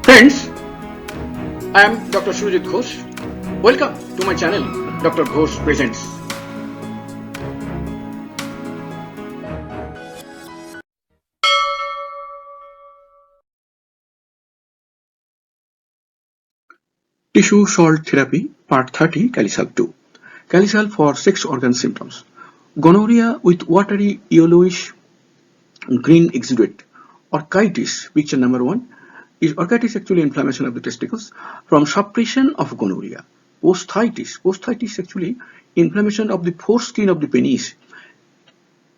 Friends, I am Dr. Surjit Ghosh. Welcome to my channel, Dr. Ghosh Presents. Tissue salt therapy, part 30, Kali Sulph-2. Kali Sulph for sex organ symptoms. Gonorrhea with watery yellowish green exudate. Orchitis, picture number 1. Is orchitis actually inflammation of the testicles from suppression of gonorrhea? Posthitis actually inflammation of the foreskin of the penis.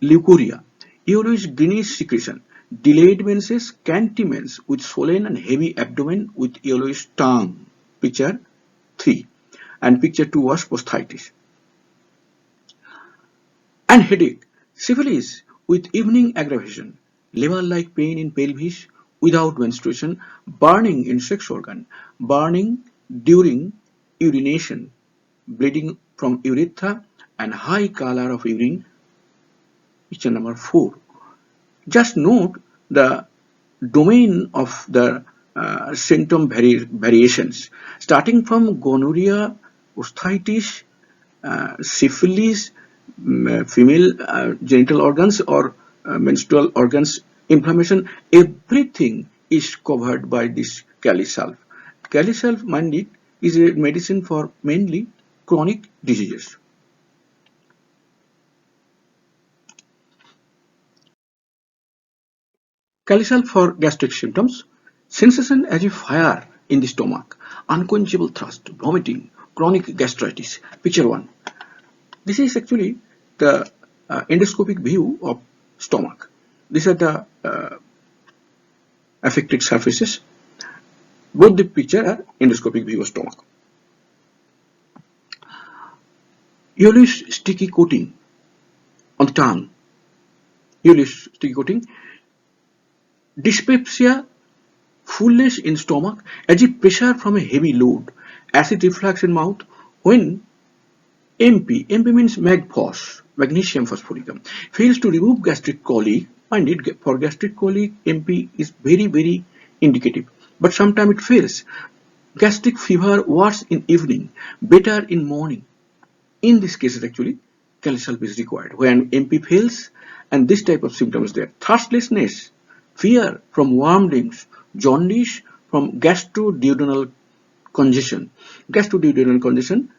Leucorrhea, yellowish greenish secretion, delayed menses, scanty mense with swollen and heavy abdomen with yellowish tongue. Picture 3. And picture 2 was posthitis. And headache, syphilis with evening aggravation, liver-like pain in pelvis without menstruation, burning in sex organ, burning during urination, bleeding from urethra, and high color of urine. Picture number 4. Just note the domain of the symptom variations, starting from gonorrhea, posthitis, syphilis, female genital organs or menstrual organs inflammation. Everything is covered by this Kali Sulph. Kali Sulph, mind it, is a medicine for mainly chronic diseases. Kali Sulph for gastric symptoms: sensation as if fire in the stomach, unquenchable thirst, vomiting, chronic gastritis. Picture 1. This is actually the endoscopic view of stomach. These are the affected surfaces. Both the picture are endoscopic view of stomach. Yellowish sticky coating on the tongue. Yellowish sticky coating. Dyspepsia, fullness in stomach as if pressure from a heavy load. Acid reflux in mouth when MP means magphos, magnesium phosphoricum, fails to remove gastric colic. Mind it, for gastric colic, MP is very indicative, but sometimes it fails. Gastric fever worse in evening, better in morning. In this case, actually, Kali Sulph is required when MP fails, and this type of symptoms there. Thirstlessness, fear from wormings, jaundice from gastroduodenal congestion. Gastroduodenal congestion.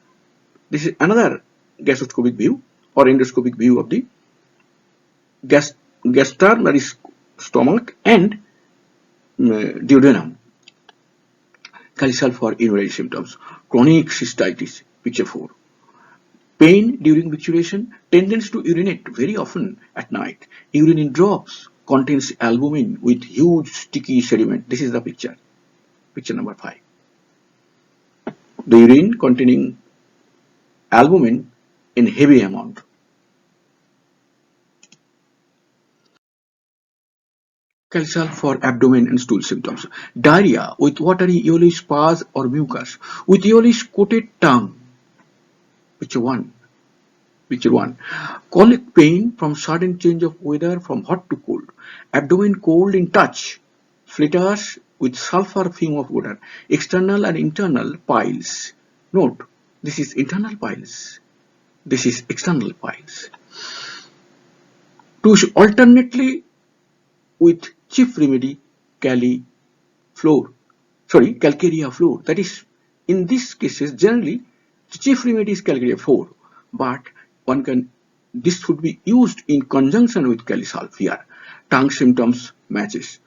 This is another gastroscopic view or endoscopic view of the gastrum, that is stomach, and duodenum. Kali Sulph for urinary symptoms. Chronic cystitis, picture 4. Pain during micturition, tendency to urinate very often at night. Urine in drops, contains albumin with huge sticky sediment. This is the picture. Picture number 5. The urine containing albumin in heavy amount. Kali Sulph for abdomen and stool symptoms. Diarrhea with watery yellowish pus or mucus with yellowish coated tongue. Picture 1. Picture 1. Colic pain from sudden change of weather from hot to cold. Abdomen cold in touch. Flutters with sulfur film of water. External and internal piles. Note, this is internal piles. This is external piles. To alternately with chief remedy calcareous flour. That is, in these cases, generally, the chief remedy is calcareous flour, but this would be used in conjunction with Kali Sulph here. Tongue symptoms matches.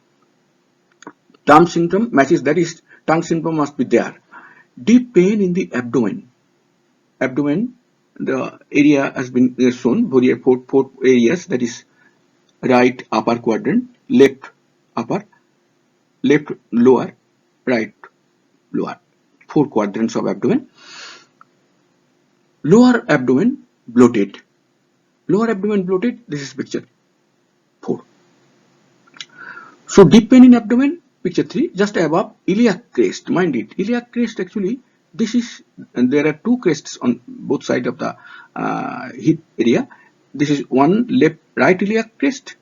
Tongue symptom matches, that is, tongue symptom must be there. Deep pain in the abdomen. Abdomen, the area has been shown, four areas, that is right upper quadrant, left upper, left lower, right lower. 4 quadrants of abdomen. Lower abdomen bloated. Lower abdomen bloated, this is picture 4. So deep pain in abdomen, picture 3, just above iliac crest. Mind it, iliac crest actually, this is, and there are 2 crests on both sides of the hip area. This is one right iliac crest.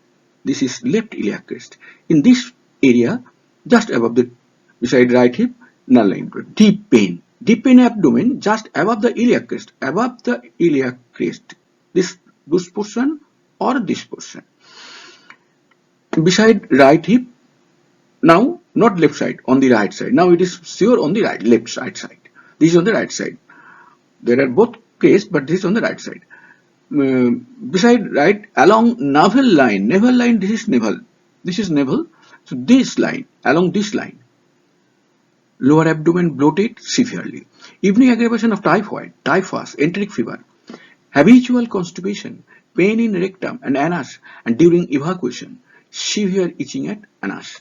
This is left iliac crest. In this area, just above the Beside right hip, null line. Deep pain. Deep pain abdomen just above the iliac crest. Above the iliac crest. This portion or this portion. Beside right hip, now not left side, on the right side. Now it is sure on the left side. This is on the right side. There are both crests, but this is on the right side. Beside right, along navel line, this is navel, so this line, along this line, lower abdomen bloated severely, evening aggravation of typhoid, typhus, enteric fever, habitual constipation, pain in rectum and anus, and during evacuation, severe itching at anus.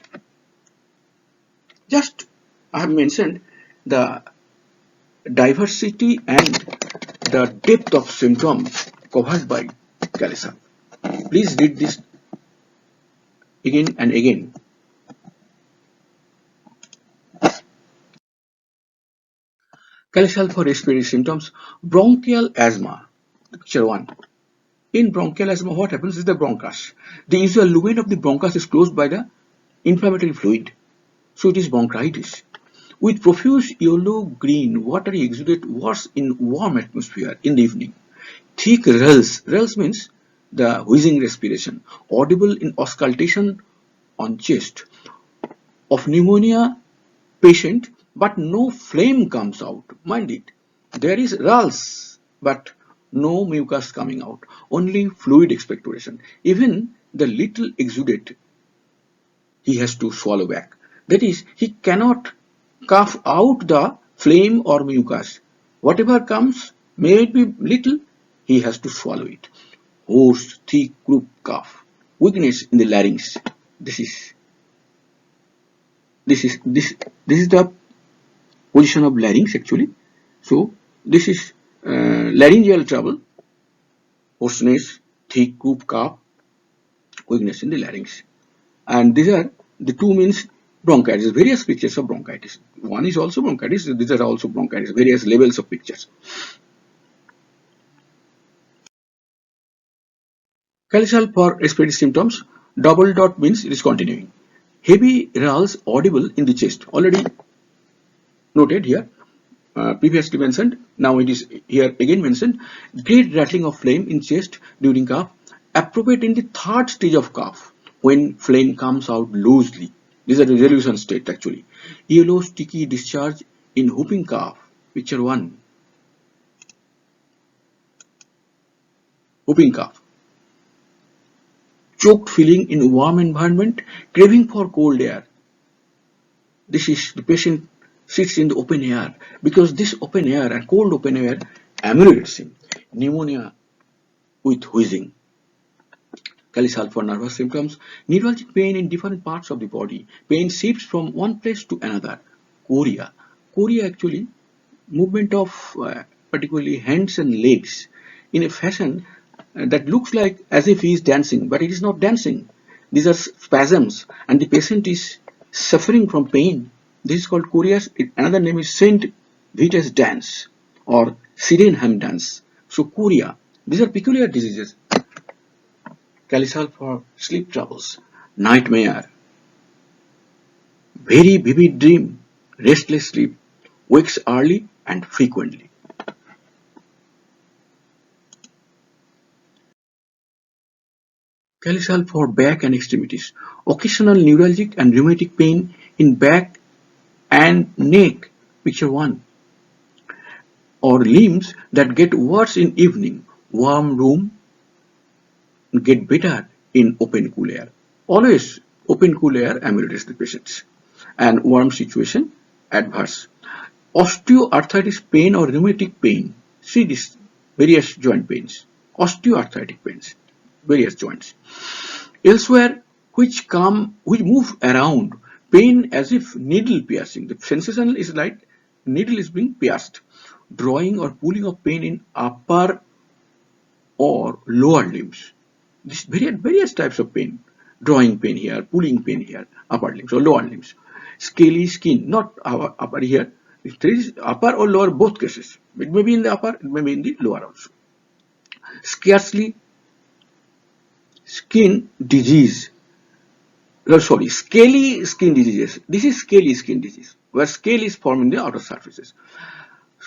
Just I have mentioned the diversity and the depth of symptoms covered by Kali Sulph. Please read this again and again. Kali Sulph for respiratory symptoms. Bronchial asthma. Picture 1. In bronchial asthma, what happens is the bronchus. The usual lumen of the bronchus is closed by the inflammatory fluid. So it is bronchitis. With profuse yellow-green watery exudate worse in warm atmosphere in the evening. Thick rales. Rales means the wheezing respiration. Audible in auscultation on chest. Of pneumonia patient, but no flame comes out. Mind it, there is rales, but no mucus coming out, only fluid expectoration. Even the little exudate he has to swallow back. That is, he cannot cough out the flame or mucus. Whatever comes, may it be little, he has to swallow it. Hoarse, thick, croup cough. Weakness in the larynx. This is the position of larynx actually. So this is laryngeal trouble, hoarseness, thick croup cough, weakness in the larynx, and these are the two means bronchitis. Various pictures of bronchitis. One is also bronchitis. These are also bronchitis. Various levels of pictures. Kali Sulph for respiratory symptoms. Double dot means it is continuing. Heavy rales audible in the chest. Already noted here. Previously mentioned, now it is here again mentioned. Great rattling of flame in chest during cough, appropriate in the third stage of cough when flame comes out loosely. These are the resolution state actually. Yellow sticky discharge in whooping cough. Picture 1. Whooping cough. Choked feeling in warm environment, craving for cold air. This is the patient sits in the open air because this open air and cold open air ameliorates him. Pneumonia with wheezing. Kali Sulph for nervous symptoms. Neuralgic pain in different parts of the body. Pain shifts from one place to another. Chorea. Chorea actually movement of particularly hands and legs in a fashion that looks like as if he is dancing, but it is not dancing. These are spasms and the patient is suffering from pain. This is called chorea. Another name is Saint Vitus dance or Sydenham dance. So chorea. These are peculiar diseases. Kali Sulph for sleep troubles. Nightmare. Very vivid dream. Restless sleep. Wakes early and frequently. Kali Sulph for back and extremities. Occasional neuralgic and rheumatic pain in back and neck. Picture 1. Or limbs that get worse in evening. Warm room get better in open cool air. Always open cool air ameliorates the patients. And warm situation adverse. Osteoarthritis pain or rheumatic pain. See this various joint pains. Osteoarthritic pains. Various joints. Elsewhere which move around, pain as if needle piercing. The sensation is like needle is being pierced. Drawing or pulling of pain in upper or lower limbs. This various types of pain. Drawing pain here, pulling pain here, upper limbs or lower limbs. Scaly skin, not upper here. If there is upper or lower, both cases. It may be in the upper, it may be in the lower also. Scarcely skin disease, sorry, scaly skin diseases. This is scaly skin disease, where scale is formed in the outer surfaces.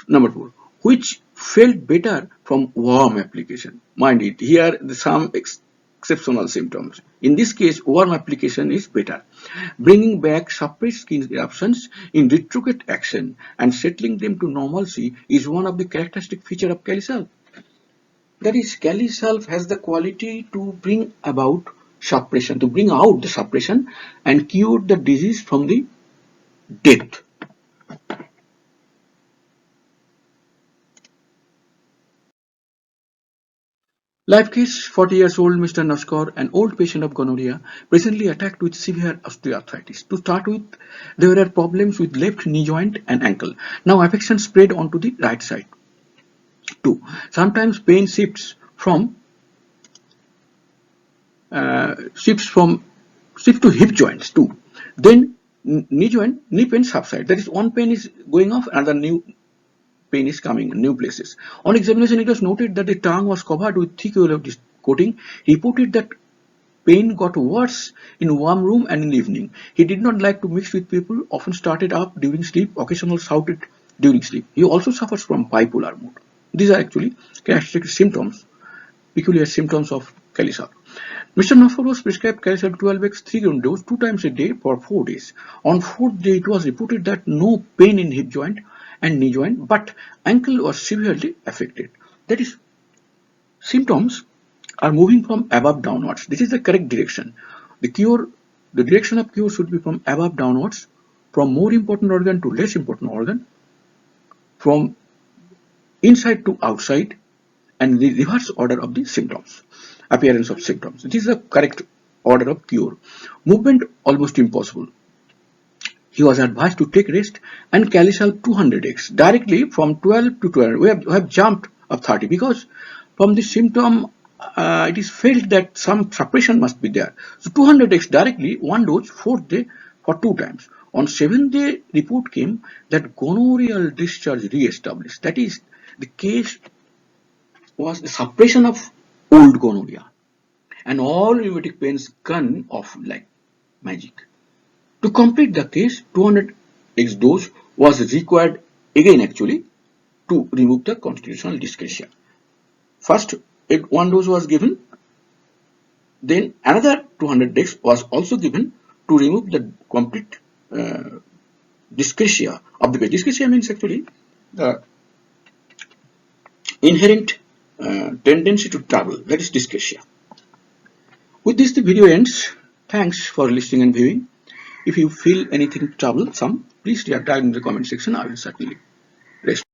Number 4, which felt better from warm application. Mind it, here some exceptional symptoms. In this case, warm application is better, bringing back suppressed skin eruptions in retrograde action and settling them to normalcy is one of the characteristic feature of Kali Sulph. That is, Kali Sulph has the quality to bring about suppression, to bring out the suppression and cure the disease from the depth. Life case: 40 years old Mr. Nashkar, an old patient of gonorrhea, presently attacked with severe osteoarthritis. To start with, there were problems with left knee joint and ankle. Now affection spread onto the right side. 2. Sometimes pain shifts to hip joints too. Then knee pain subside. That is, one pain is going off, another new pain is coming in new places. On examination, it was noted that the tongue was covered with thick yellow coating. He reported that pain got worse in warm room and in the evening. He did not like to mix with people, often started up during sleep, occasionally shouted during sleep. He also suffers from bipolar mood. These are actually characteristic symptoms, peculiar symptoms of Kali Sulph. Mr. Nafar was prescribed Kali Sulph 12x 3 dose 2 times a day for 4 days. On 4th day, it was reported that no pain in hip joint and knee joint, but ankle was severely affected. That is, symptoms are moving from above downwards. This is the correct direction. The direction of cure should be from above downwards, from more important organ to less important organ, from inside to outside, and the reverse order of the symptoms, appearance of symptoms. This is the correct order of cure. Movement almost impossible. He was advised to take rest and Kali Sulph 200x directly from 12 to 12. We have jumped up 30 because from the symptom it is felt that some suppression must be there. So 200x directly, 1 dose, 4th day for 2 times. On 7th day, report came that gonorrheal discharge re-established. That is, the case was the suppression of old gonorrhea, and all rheumatic pains gone off like magic. To complete the case, 200x dose was required again actually to remove the constitutional dyschargia. First, 1 dose was given, then another 200x was also given to remove the complete dyschargia of the patient. Dyschargia means actually the inherent tendency to travel, that is dyschargia. With this, the video ends. Thanks for listening and viewing. If you feel anything troublesome, please write in the comment section. I will certainly respond.